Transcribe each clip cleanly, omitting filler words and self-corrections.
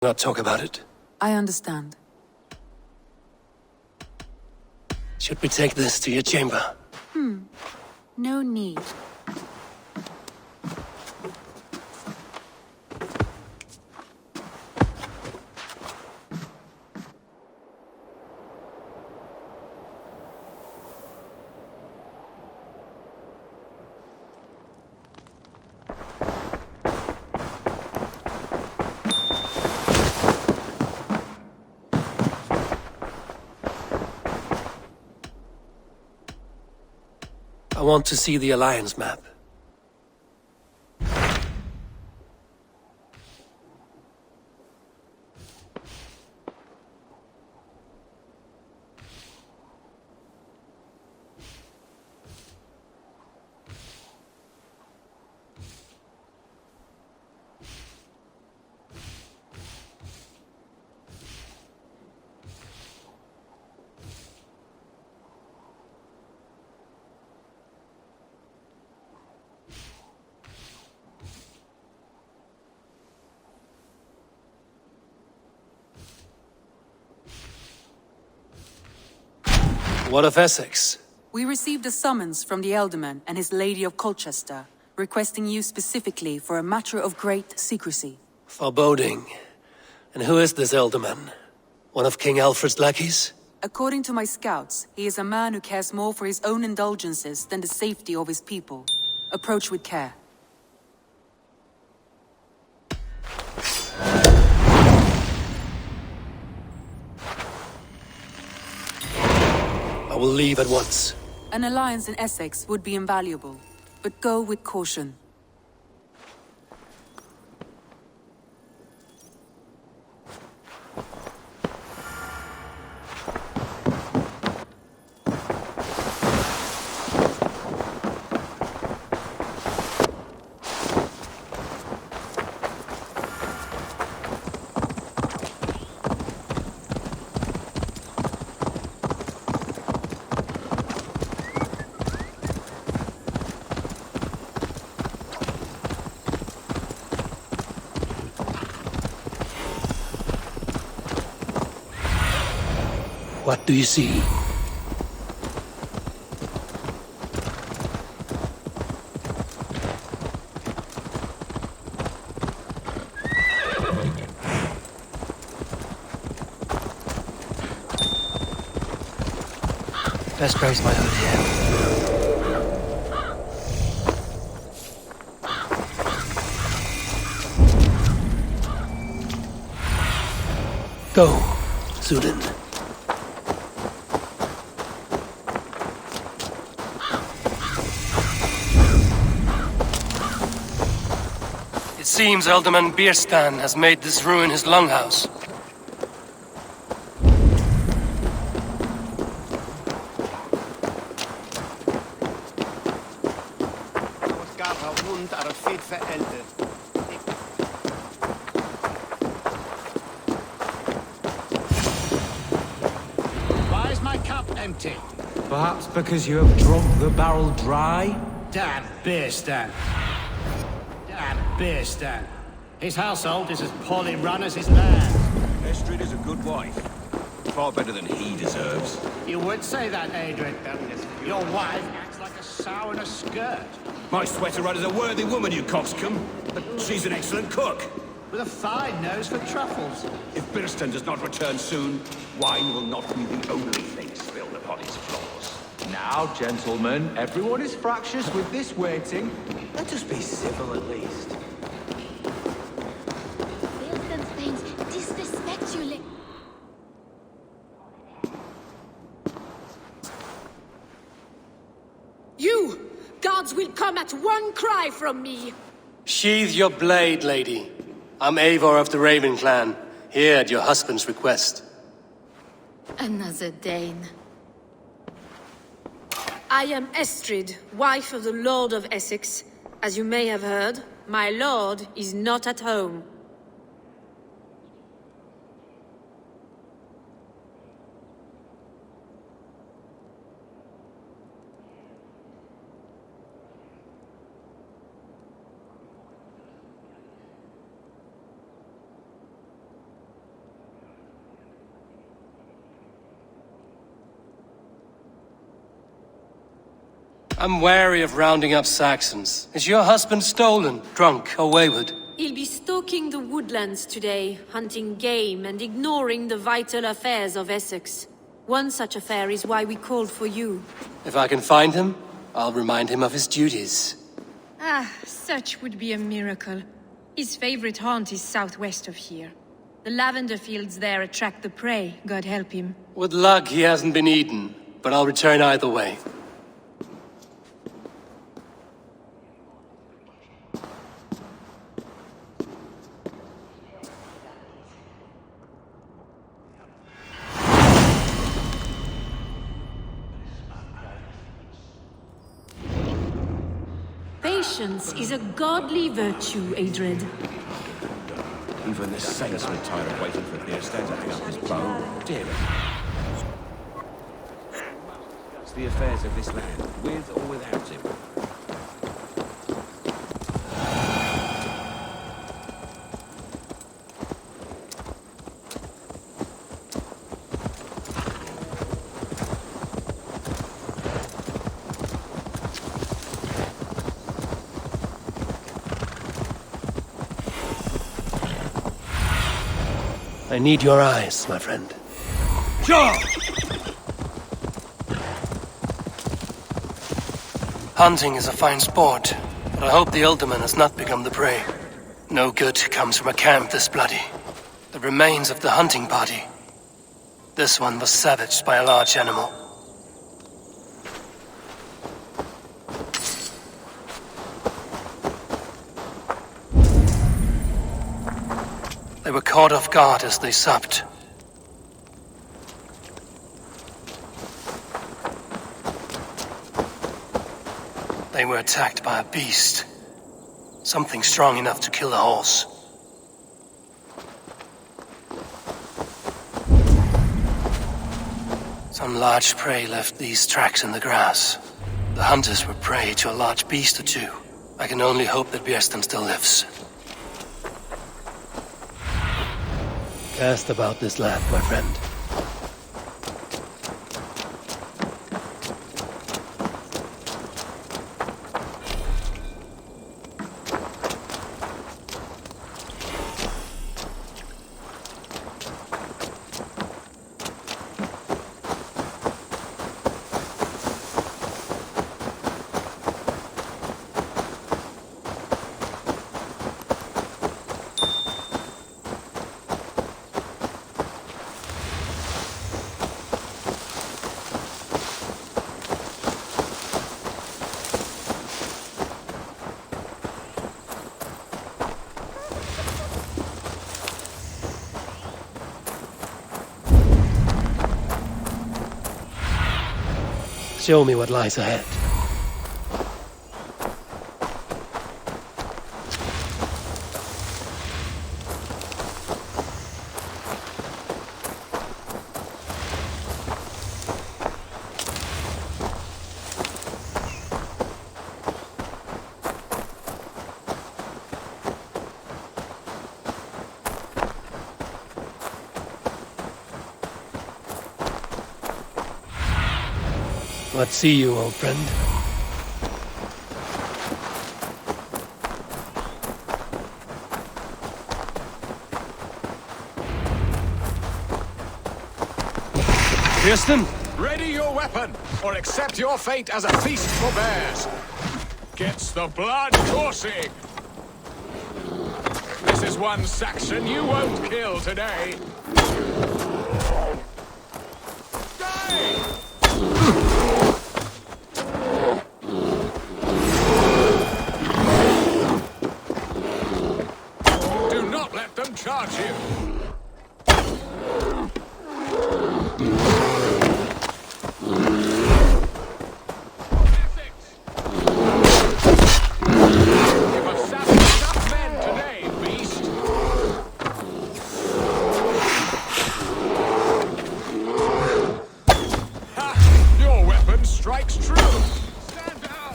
Not talk about it. I understand. Should we take this to your chamber? No need. I want to see the Alliance map. What of Essex? We received a summons from the Elderman and his Lady of Colchester, requesting you specifically for a matter of great secrecy. Foreboding. And who is this Elderman? One of King Alfred's lackeys? According to my scouts, he is a man who cares more for his own indulgences than the safety of his people. Approach with care. I will leave at once. An alliance in Essex would be invaluable, but go with caution. What do you see? Best grace my hood here. Go, Zudin. It seems Alderman Bierstan has made this ruin his longhouse. Why is my cup empty? Perhaps because you have drunk the barrel dry? Damn Bierstan. Damn Bierstan. His household is as poorly run as his land. Estrid is a good wife. Far better than he deserves. You would say that, Adrian. Your wife acts like a sow in a skirt. My sweater run is a worthy woman, you coxcomb. But she's an excellent cook. With a fine nose for truffles. If Birston does not return soon, wine will not be the only thing spilled upon his floors. Now, gentlemen, everyone is fractious with this waiting. Let us be civil at least. Disrespect you. You! Gods will come at one cry from me! Sheathe your blade, lady. I'm Eivor of the Raven clan, here at your husband's request. Another Dane. I am Estrid, wife of the Lord of Essex. As you may have heard, my lord is not at home. I'm wary of rounding up Saxons. Is your husband stolen, drunk, or wayward? He'll be stalking the woodlands today, hunting game and ignoring the vital affairs of Essex. One such affair is why we called for you. If I can find him, I'll remind him of his duties. Ah, such would be a miracle. His favorite haunt is southwest of here. The lavender fields there attract the prey, God help him. With luck, he hasn't been eaten, but I'll return either way. Patience is a godly virtue, Adred. Even the saints were tired of waiting for Beerstead to pick up his bow. Dear. It's the affairs of this land, with or without him. I need your eyes, my friend. Sure! Hunting is a fine sport, but I hope the Alderman has not become the prey. No good comes from a camp this bloody. The remains of the hunting party. This one was savaged by a large animal. They were caught off guard as they supped. They were attacked by a beast. Something strong enough to kill a horse. Some large prey left these tracks in the grass. The hunters were prey to a large beast or two. I can only hope that Bjersten still lives. Cast about this land, my friend. Show me what lies ahead. Let's see you, old friend. Kirsten? Ready your weapon, or accept your fate as a feast for bears. Gets the blood coursing. This is one Saxon you won't kill today. Charge you! You have savaged enough men today, beast! Ha! Your weapon strikes true! Stand down!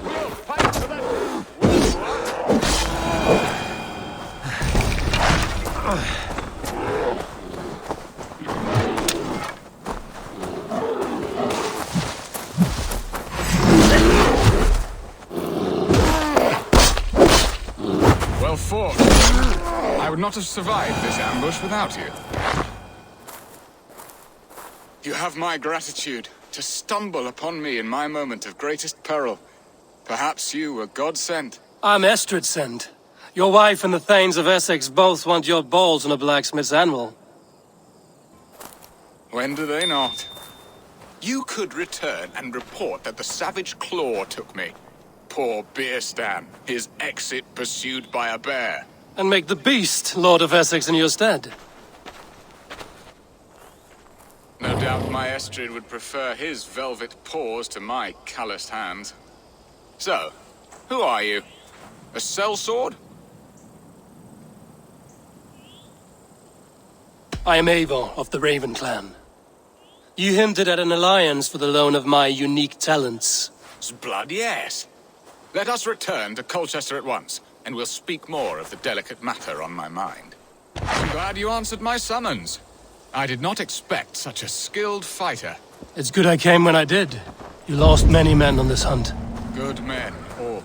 We'll fight to the death! Well fought. I would not have survived this ambush without you. You have my gratitude to stumble upon me in my moment of greatest peril. Perhaps you were God-sent. I'm Estrid sent. Your wife and the Thanes of Essex both want your balls on a blacksmith's anvil. When do they not? You could return and report that the savage Claw took me. Poor Beerstan, his exit pursued by a bear. And make the beast Lord of Essex in your stead. No doubt my Estrid would prefer his velvet paws to my calloused hands. So, who are you? A sellsword? I am Eivor of the Raven clan. You hinted at an alliance for the loan of my unique talents. Blood, yes. Let us return to Colchester at once, and we'll speak more of the delicate matter on my mind. I'm glad you answered my summons. I did not expect such a skilled fighter. It's good I came when I did. You lost many men on this hunt. Good men, all.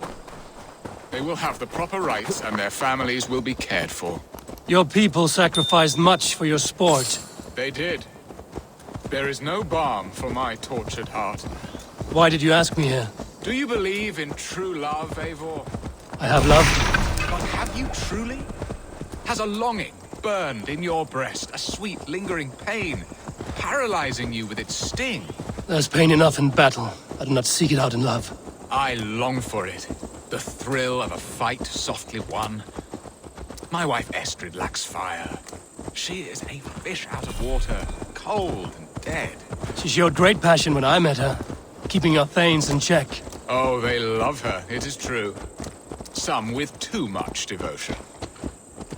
They will have the proper rights, and their families will be cared for. Your people sacrificed much for your sport. They did. There is no balm for my tortured heart. Why did you ask me here? Do you believe in true love, Eivor? I have love. But have you truly? Has a longing burned in your breast, a sweet, lingering pain, paralyzing you with its sting? There's pain enough in battle. I do not seek it out in love. I long for it. The thrill of a fight softly won. My wife Estrid lacks fire. She is a fish out of water, cold and dead. She showed great passion when I met her, keeping our Thanes in check. Oh, they love her, it is true. Some with too much devotion.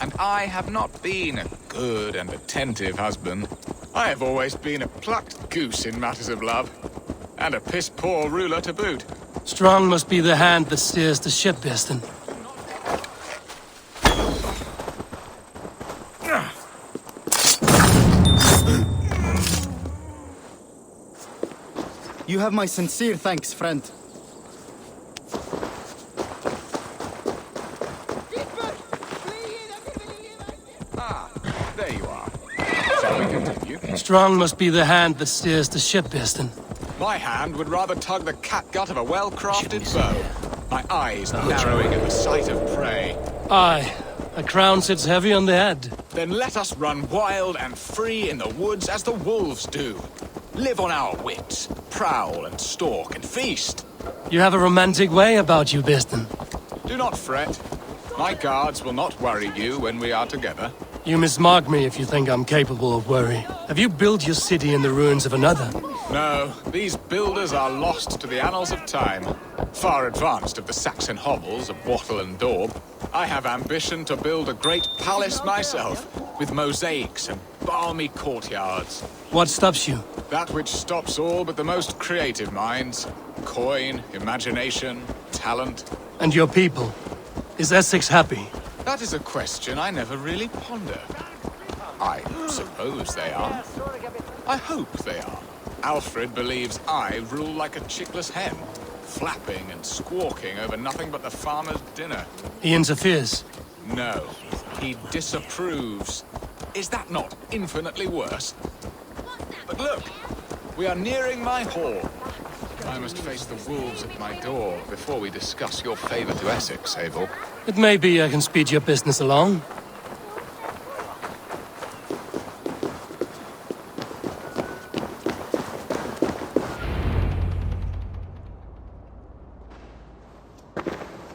And I have not been a good and attentive husband. I have always been a plucked goose in matters of love. And a piss-poor ruler to boot. Strong must be the hand that steers the ship, Beerstan. You have my sincere thanks, friend. There you are. Shall we continue? Strong must be the hand that steers the ship, Beerstan. My hand would rather tug the catgut of a well-crafted bow. My eyes narrowing at the sight of prey. Aye, a crown sits heavy on the head. Then let us run wild and free in the woods as the wolves do. Live on our wits, prowl and stalk and feast. You have a romantic way about you, Beerstan. Do not fret. My guards will not worry you when we are together. You mismark me if you think I'm capable of worry. Have you built your city in the ruins of another? No, these builders are lost to the annals of time. Far advanced of the Saxon hovels of Wattle and Daub. I have ambition to build a great palace myself, with mosaics and balmy courtyards. What stops you? That which stops all but the most creative minds. Coin, imagination, talent. And your people? Is Essex happy? That is a question I never really ponder. I suppose they are. I hope they are. Alfred believes I rule like a chickless hen, flapping and squawking over nothing but the farmer's dinner. He interferes. No, he disapproves. Is that not infinitely worse? But look, we are nearing my hall. I must face the wolves at my door before we discuss your favor to Essex, Abel. It may be I can speed your business along.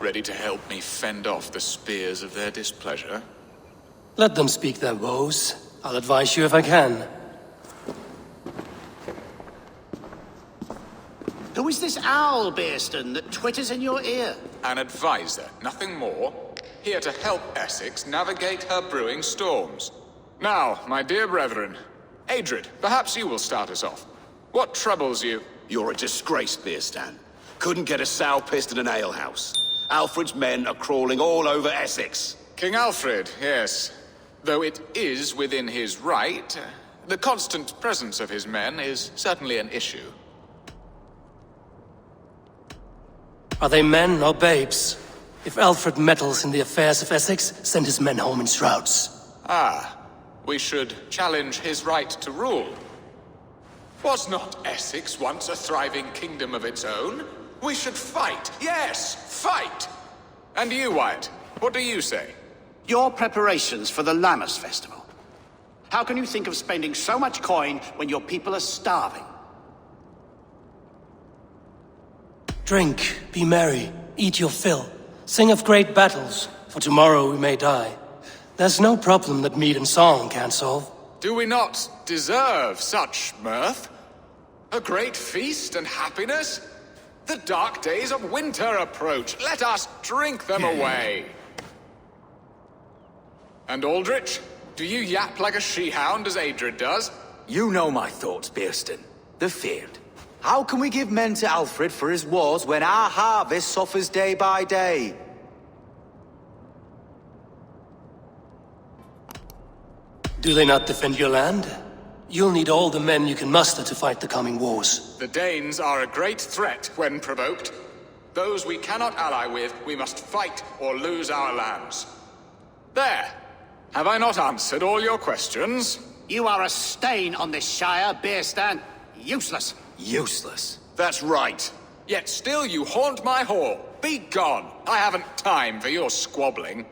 Ready to help me fend off the spears of their displeasure? Let them speak their woes. I'll advise you if I can. Who is this owl, Beerstan, that twitters in your ear? An advisor, nothing more. Here to help Essex navigate her brewing storms. Now, my dear brethren, Adrid, perhaps you will start us off. What troubles you? You're a disgrace, Beerstan. Couldn't get a sow pissed in an alehouse. Alfred's men are crawling all over Essex. King Alfred, yes. Though it is within his right, the constant presence of his men is certainly an issue. Are they men or babes? If Alfred meddles in the affairs of Essex, send his men home in shrouds. Ah, we should challenge his right to rule. Was not Essex once a thriving kingdom of its own? We should fight, yes, fight! And you, Wyatt, what do you say? Your preparations for the Lammas Festival. How can you think of spending so much coin when your people are starving? Drink, be merry, eat your fill. Sing of great battles, for tomorrow we may die. There's no problem that meat and song can't solve. Do we not deserve such mirth? A great feast and happiness? The dark days of winter approach. Let us drink them away. And Aldrich, do you yap like a she-hound as Adred does? You know my thoughts, Bearston. The field. How can we give men to Alfred for his wars when our harvest suffers day by day? Do they not defend your land? You'll need all the men you can muster to fight the coming wars. The Danes are a great threat when provoked. Those we cannot ally with, we must fight or lose our lands. There! Have I not answered all your questions? You are a stain on this Shire, Bearstan. Useless. Useless. That's right. Yet still you haunt my hall. Be gone! I haven't time for your squabbling.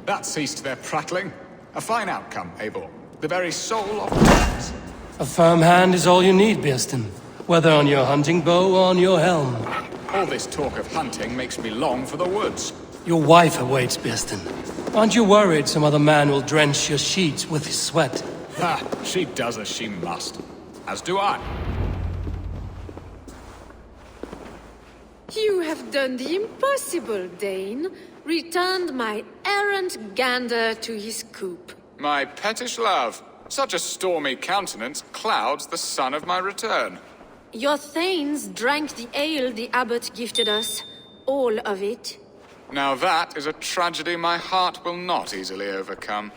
That ceased their prattling. A fine outcome, Eivor. The very soul of things. A firm hand is all you need, Bearston. Whether on your hunting bow or on your helm. All this talk of hunting makes me long for the woods. Your wife awaits, Bearston. Aren't you worried some other man will drench your sheets with his sweat? Ha! She does as she must. As do I. You have done the impossible, Dane. Returned my errant gander to his coop. My pettish love. Such a stormy countenance clouds the sun of my return. Your thanes drank the ale the abbot gifted us. All of it. Now that is a tragedy my heart will not easily overcome.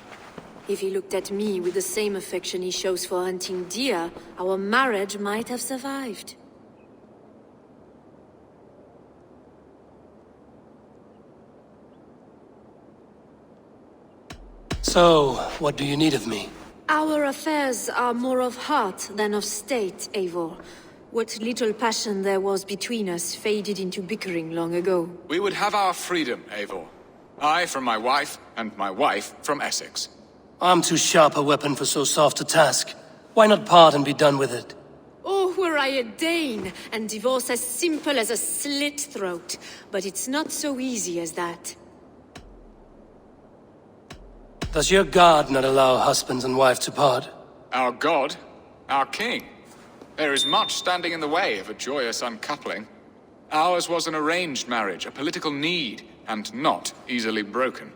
If he looked at me with the same affection he shows for hunting deer, our marriage might have survived. So, what do you need of me? Our affairs are more of heart than of state, Eivor. What little passion there was between us faded into bickering long ago. We would have our freedom, Eivor. I from my wife, and my wife from Essex. I'm too sharp a weapon for so soft a task. Why not part and be done with it? Oh, were I a Dane, and divorce as simple as a slit throat. But it's not so easy as that. Does your god not allow husband and wife to part? Our god? Our king? There is much standing in the way of a joyous uncoupling. Ours was an arranged marriage, a political need, and not easily broken.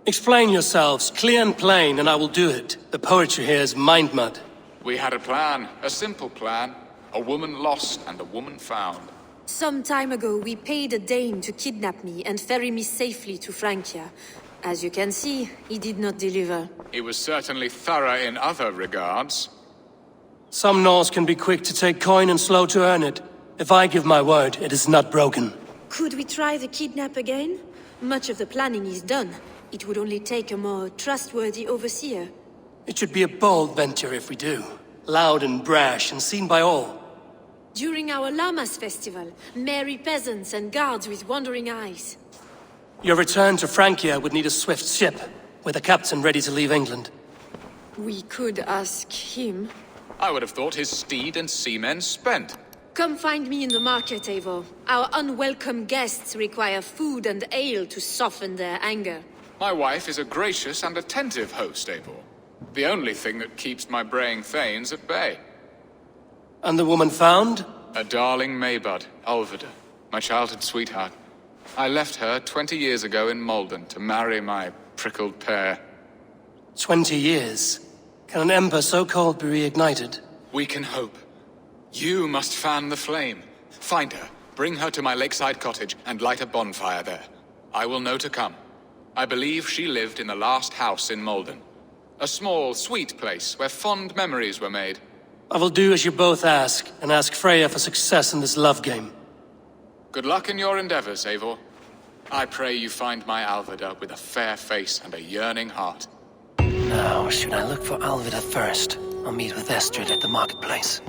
Explain yourselves, clear and plain, and I will do it. The poetry here is mind mud. We had a plan, a simple plan. A woman lost and a woman found. Some time ago, we paid a Dane to kidnap me and ferry me safely to Francia. As you can see, he did not deliver. He was certainly thorough in other regards. Some Norse can be quick to take coin and slow to earn it. If I give my word, it is not broken. Could we try the kidnap again? Much of the planning is done. It would only take a more trustworthy overseer. It should be a bold venture if we do. Loud and brash and seen by all. During our Lammas festival, merry peasants and guards with wandering eyes. Your return to Francia would need a swift ship, with a captain ready to leave England. We could ask him. I would have thought his steed and seamen spent. Come find me in the market, Eivor. Our unwelcome guests require food and ale to soften their anger. My wife is a gracious and attentive host, Eivor. The only thing that keeps my braying thanes at bay. And the woman found? A darling Maybud, Ulvida, my childhood sweetheart. I left her 20 years ago in Malden to marry my prickled pear. 20 years? Can an ember so cold be reignited? We can hope. You must fan the flame. Find her, bring her to my lakeside cottage, and light a bonfire there. I will know to come. I believe she lived in the last house in Malden. A small, sweet place where fond memories were made. I will do as you both ask, and ask Freya for success in this love game. Good luck in your endeavors, Eivor. I pray you find my Alvida with a fair face and a yearning heart. Now, should I look for Alvida first, or meet with Estrid at the marketplace?